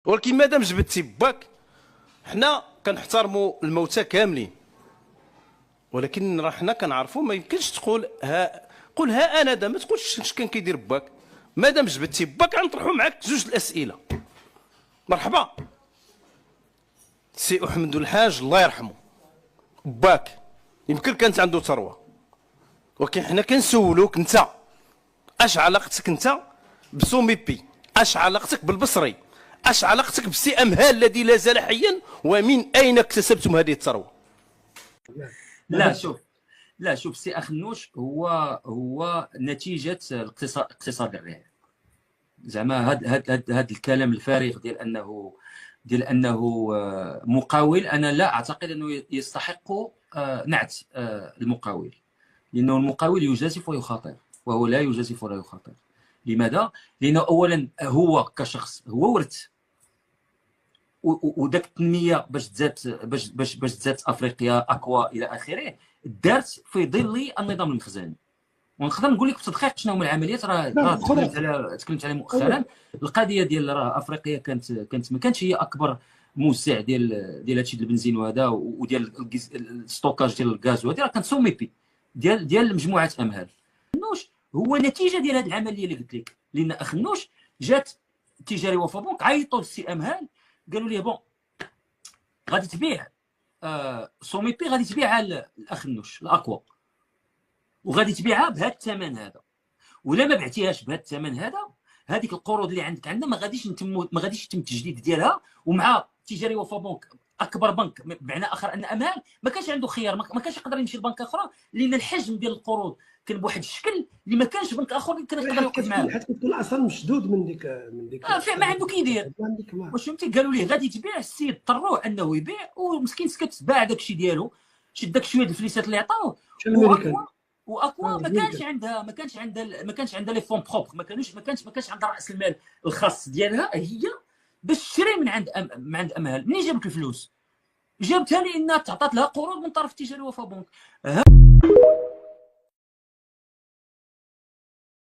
ولكن مادام جبدتي باك، حنا كنحترموا الموتى كاملين، ولكن راه حنا كنعرفوا ما يمكنش تقول قول ها انا دا، ما تقولش اش كان كيدير باك. مادام جبدتي باك غنطرحوا معاك جوج الاسئله. مرحبا سي احمد الحاج الله يرحمه، باك يمكن كانت عنده ثروه، ولكن حنا كنسولوك انت اش علاقتك انت بسومي بي؟ اش علاقتك بالبصري؟ اش علاقتك بسي امهال الذي لا زال حيا؟ ومن اين اكتسبتم هذه الثروه؟ لا شوف سي اخنوش هو نتيجه اقتصاد الرعايه. زعما هاد الكلام الفارغ ديال انه مقاول، انا لا اعتقد انه يستحق نعت المقاول، لانه المقاول يجازف ويخاطر، وهو لا يجازف ولا يخاطر. لماذا؟ لانه اولا هو كشخص هو ورث، وداك التنميه باش تزاد افريقيا اقوى الى اخره دارت في ظل النظام المخزني. ونقدر نقول لك بتدقيق شنو هما العمليات. راه تكلمت على مؤخرا. القضيه ديال راه افريقيا كانت ما كانتش هي اكبر موسع ديال هادشي ديال البنزين وهذا وديال الستوكاج ديال الغاز وهذه، راه كانت سومي بي ديال مجموعه امهال. اخنوش هو نتيجه ديال هذه العمليه اللي قلت لك، لان اخنوش جات تجاري وفا بنك عيطوا للسي امهال قالوا ليه بون غادي تبيع سومي بي، غادي تبيعها الاخنوش الاقوى، وغادي تبيعها بهذا الثمن هذا، ولا ما بعتيهاش بهذا الثمن هذا هذيك القروض اللي عندنا ما غاديش يتم التجديد ديالها. ومع تجاري وفا بنك اكبر بنك بمعنى اخر ان امهال ما كانش عنده خيار، ما كانش يقدر يمشي لبنك اخرى، لان الحجم ديال القروض كان بواحد الشكل اللي ما كانش بنك اخر اللي كان يقدر يوقف معاه، حيت كتكون اصلا مشدود من ديك ما عنده كيدير. واش فهمتي؟ قالوا ليه غادي تبيع، السيد اضطروه انه يبيع، ومسكين سكت باع داك الشيء ديالو، شد داك شويه الفليسات اللي عطاوه. واقوى ما كانش عندها لي فون بروبر، ما كانش عندها راس المال الخاص ديالها هي باش تشري من عند امهال. منين جابت الفلوس؟ جابتها لانها تعطات لها قروض من طرف تجاري وفا بنك.